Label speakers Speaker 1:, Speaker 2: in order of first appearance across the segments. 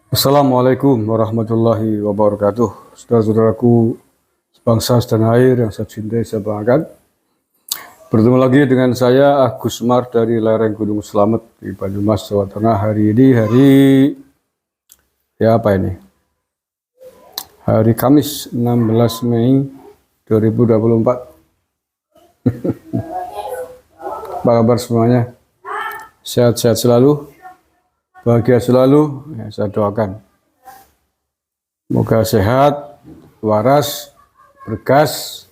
Speaker 1: Assalamualaikum warahmatullahi wabarakatuh. Saudara-saudaraku sebangsa setanah air yang saya cintai, saya banggakan. Bertemu lagi dengan saya Agus Mar dari lereng Gunung Slamet di Banyumas, Jawa Tengah. Hari ini apa ini? Hari Kamis 16 Mei 2024. Apa kabar semuanya? Sehat-sehat selalu, bahagia selalu, ya, saya doakan. Semoga sehat, waras, bergas,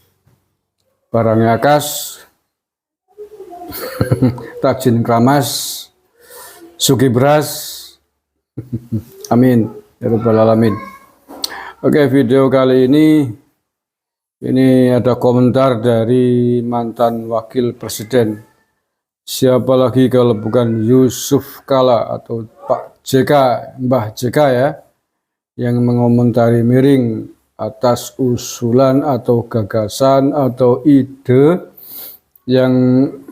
Speaker 1: barangnya kas, rajin keramas, sugi beras. Amin ya rabbal alamin. Oke, video kali ini ada komentar dari mantan wakil presiden. Siapa lagi kalau bukan Yusuf Kala atau Pak JK, Mbah JK ya, yang mengomentari miring atas usulan atau gagasan atau ide yang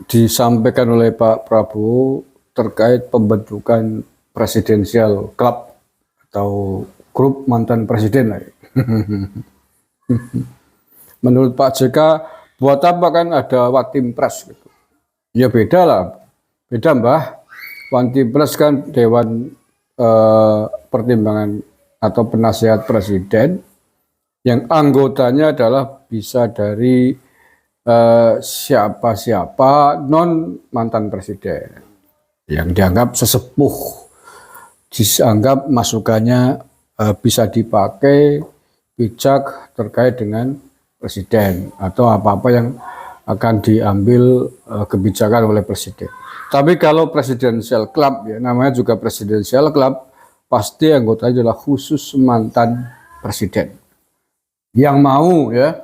Speaker 1: disampaikan oleh Pak Prabowo terkait pembentukan presidensial club atau grup mantan presiden. Menurut Pak JK, buat apa kan ada Watim-Pres gitu. Ya beda lah, beda Mbah. Watim-Pres kan Dewan Pertimbangan atau Penasihat Presiden yang anggotanya adalah bisa dari siapa-siapa non mantan presiden yang dianggap sesepuh, dianggap masukannya bisa dipakai bijak terkait dengan presiden atau apa-apa yang akan diambil kebijakan oleh presiden. Tapi kalau presidential club, ya namanya juga presidential club, pasti anggotanya adalah khusus mantan presiden yang mau ya.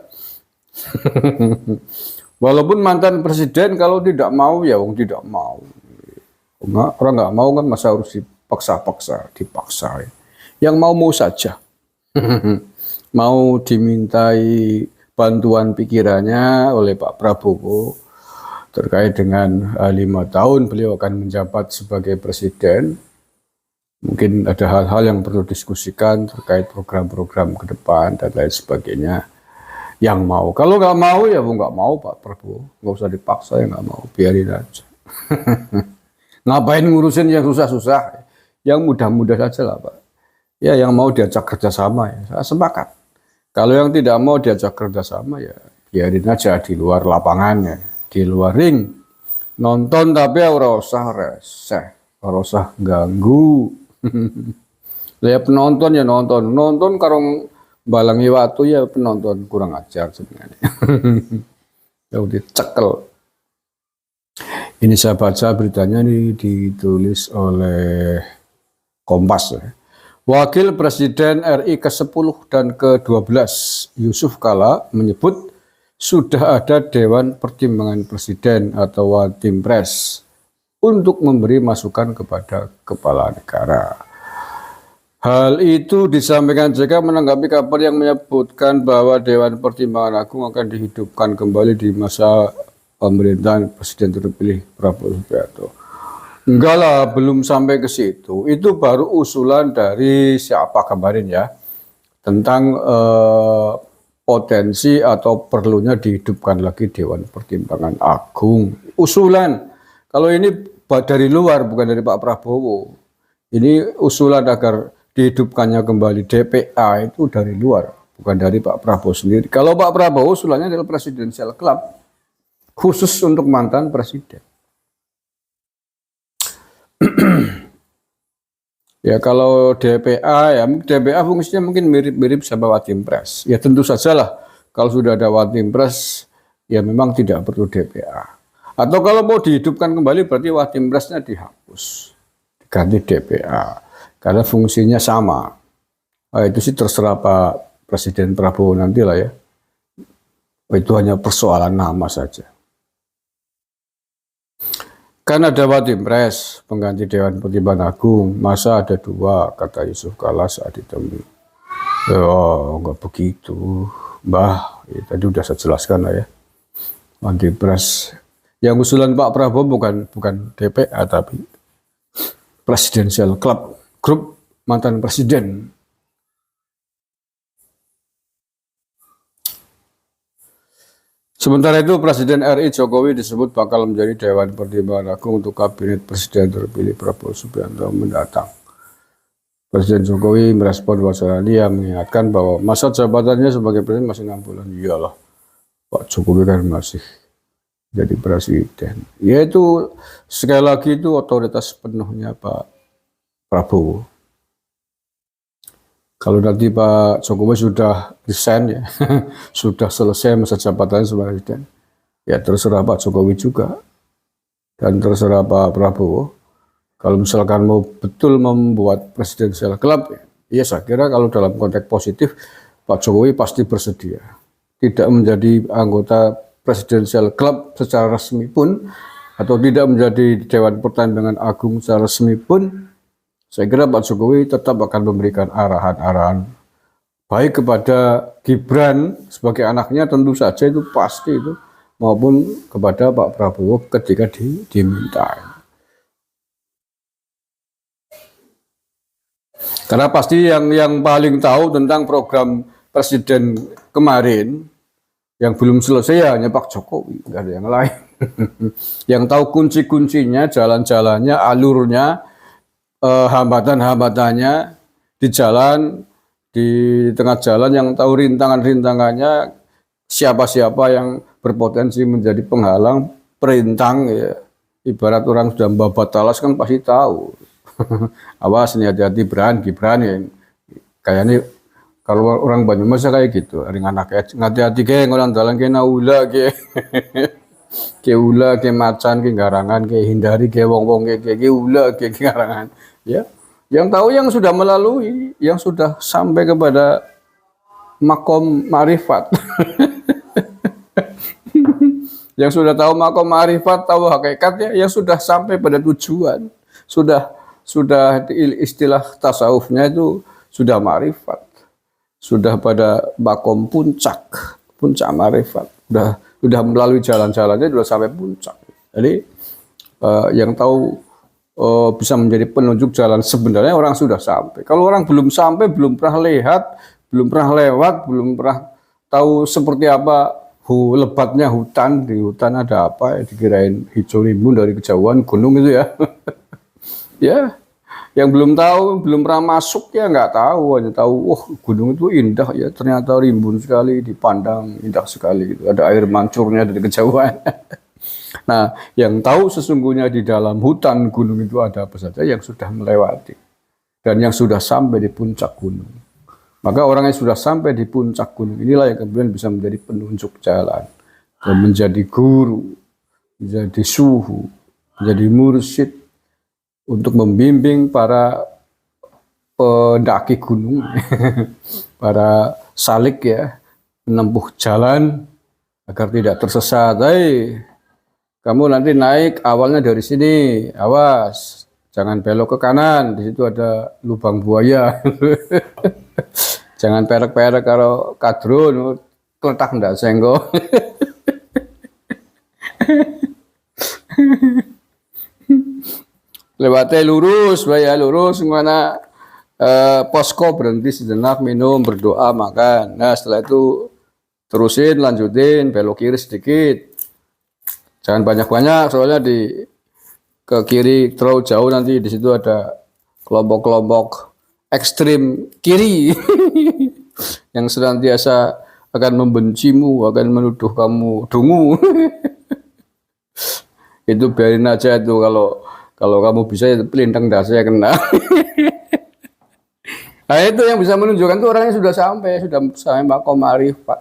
Speaker 1: Walaupun mantan presiden kalau tidak mau ya tidak mau. Orang nggak mau kan masa harus dipaksa ya. Yang mau saja. Mau dimintai bantuan pikirannya oleh Pak Prabowo terkait dengan 5 tahun beliau akan menjabat sebagai presiden. Mungkin ada hal-hal yang perlu diskusikan terkait program-program ke depan dan lain sebagainya. Yang mau, kalau nggak mau ya nggak mau Pak Prabowo, nggak usah dipaksa, ya nggak mau, biarin aja. Ngapain ngurusin yang susah-susah, yang mudah-mudah saja lah Pak. Ya yang mau diajak kerjasama ya, saya sepakat. Kalau yang tidak mau diajak kerjasama ya biarin aja di luar lapangannya, di luar ring. Nonton tapi ora usah reseh, ora usah ganggu. Lihat penonton ya nonton karung balangi waktu ya penonton kurang ajar sebenarnya. Ya udah cekel. Ini saya baca beritanya nih ditulis oleh Kompas ya. Wakil Presiden RI ke-10 dan ke-12 Yusuf Kala menyebut sudah ada Dewan Pertimbangan Presiden atau Watim-Pres untuk memberi masukan kepada kepala negara. Hal itu disampaikan JK menanggapi kabar yang menyebutkan bahwa Dewan Pertimbangan Agung akan dihidupkan kembali di masa pemerintahan Presiden terpilih Prabowo Subianto. Enggak lah, belum sampai ke situ. Itu baru usulan dari siapa kemarin ya, tentang potensi atau perlunya dihidupkan lagi Dewan Pertimbangan Agung. Usulan. Kalau ini dari luar, bukan dari Pak Prabowo. Ini usulan agar dihidupkannya kembali DPA itu dari luar, bukan dari Pak Prabowo sendiri. Kalau Pak Prabowo usulannya adalah Presidential Club, khusus untuk mantan presiden. Ya kalau DPA fungsinya mungkin mirip-mirip sama Watim-Pres. Ya tentu saja lah kalau sudah ada Watim-Pres ya memang tidak perlu DPA. Atau kalau mau dihidupkan kembali berarti Watim-Presnya dihapus, diganti DPA karena fungsinya sama. Nah, itu sih terserah Pak Presiden Prabowo nanti lah ya. Itu hanya persoalan nama saja. Kan ada Watim-Pres, pengganti Dewan Pertimbangan Agung, masa ada 2, kata Yusuf Kala saat ditemui. Oh, enggak begitu, Mbah. Ya, tadi udah saya jelaskan lah ya. Watim-Pres, yang usulan Pak Prabowo bukan DPA tapi Presidential Club, grup mantan presiden. Sementara itu Presiden RI Jokowi disebut bakal menjadi Dewan Pertimbangan Agung untuk Kabinet Presiden terpilih Prabowo Subianto mendatang. Presiden Jokowi merespon wacana dia mengingatkan bahwa masa jabatannya sebagai presiden masih 6 bulan. Iyalah, Pak Jokowi kan masih jadi presiden. Yaitu sekali lagi itu otoritas penuhnya Pak Prabowo. Kalau nanti Pak Jokowi sudah resign ya, sudah selesai masa jabatannya sebagai presiden, ya terserah Pak Jokowi juga dan terserah Pak Prabowo. Kalau misalkan mau betul membuat presidensial club, ya saya kira kalau dalam konteks positif Pak Jokowi pasti bersedia. Tidak menjadi anggota presidensial club secara resmi pun, atau tidak menjadi Dewan Pertimbangan Agung secara resmi pun, saya kira Pak Jokowi tetap akan memberikan arahan-arahan baik kepada Gibran sebagai anaknya tentu saja itu pasti itu, maupun kepada Pak Prabowo ketika diminta. Karena pasti yang paling tahu tentang program presiden kemarin yang belum selesai hanya Pak Jokowi, nggak ada yang lain. Yang tahu kunci-kuncinya, jalan-jalannya, alurnya, hambatan-hambatannya di jalan, di tengah jalan, yang tahu rintangan-rintangannya, siapa-siapa yang berpotensi menjadi penghalang, perintang, ya. Ibarat orang sudah membabat talas kan pasti tahu. Awas nih, hati-hati Gibran ya. Kayaknya kalau orang Banyumas kayak gitu, ring anak hati-hati kayak orang dalan kayak naula kayak kayak ula kayak macan kayak garangan kayak hindari kayak wong-wong kayak ula kayak garangan. Ya, yang tahu yang sudah melalui, yang sudah sampai kepada makom ma'rifat. Yang sudah tahu makom ma'rifat, tahu hakikatnya, yang sudah sampai pada tujuan, sudah istilah tasawufnya itu sudah ma'rifat, sudah pada makom puncak ma'rifat, sudah melalui jalan-jalannya, sudah sampai puncak. Jadi yang tahu bisa menjadi penunjuk jalan sebenarnya orang sudah sampai. Kalau orang belum sampai, belum pernah lihat, belum pernah lewat, belum pernah tahu seperti apa lebatnya hutan, di hutan ada apa, ya dikirain hijau rimbun dari kejauhan gunung itu ya. Ya, yang belum tahu, belum pernah masuk ya nggak tahu, hanya tahu, gunung itu indah ya, ternyata rimbun sekali, dipandang indah sekali, gitu. Ada air mancurnya dari kejauhan. Nah, yang tahu sesungguhnya di dalam hutan gunung itu ada apa saja, yang sudah melewati dan yang sudah sampai di puncak gunung. Maka orang yang sudah sampai di puncak gunung inilah yang kemudian bisa menjadi penunjuk jalan, dan menjadi guru, menjadi suhu, menjadi mursyid untuk membimbing para pendaki gunung, para salik ya, menempuh jalan agar tidak tersesat. Kamu nanti naik awalnya dari sini, awas, jangan belok ke kanan, di situ ada lubang buaya. Jangan perek-perek kalau kadrun, keletak ndak senggol. Lewatnya lurus, mana posko berhenti sejenak, minum, berdoa, makan. Nah setelah itu terusin, lanjutin, belok kiri sedikit. Jangan banyak-banyak, soalnya ke kiri terlalu jauh nanti di situ ada kelompok-kelompok ekstrim kiri yang senantiasa akan membencimu, akan menuduh kamu dungu. Itu biarin aja itu, kalau kamu bisa itu pelintang dasarnya kena. Nah itu yang bisa menunjukkan itu orangnya sudah sampai makom ma'rifat,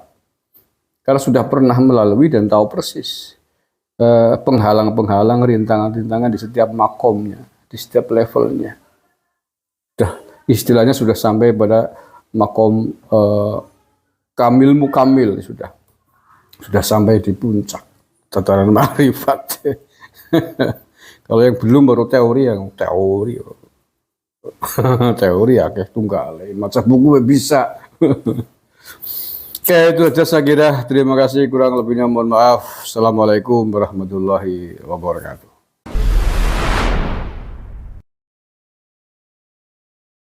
Speaker 1: karena sudah pernah melalui dan tahu persis penghalang-penghalang, rintangan-rintangan di setiap makomnya, di setiap levelnya. Istilahnya sudah sampai pada makom kamil mukamil, sudah sampai di puncak tataran ma'rifat. Kalau yang belum baru teori ya kayak tunggal macam buku bisa. Oke, itu aja saya kira. Terima kasih, kurang lebihnya mohon maaf. Assalamualaikum warahmatullahi wabarakatuh.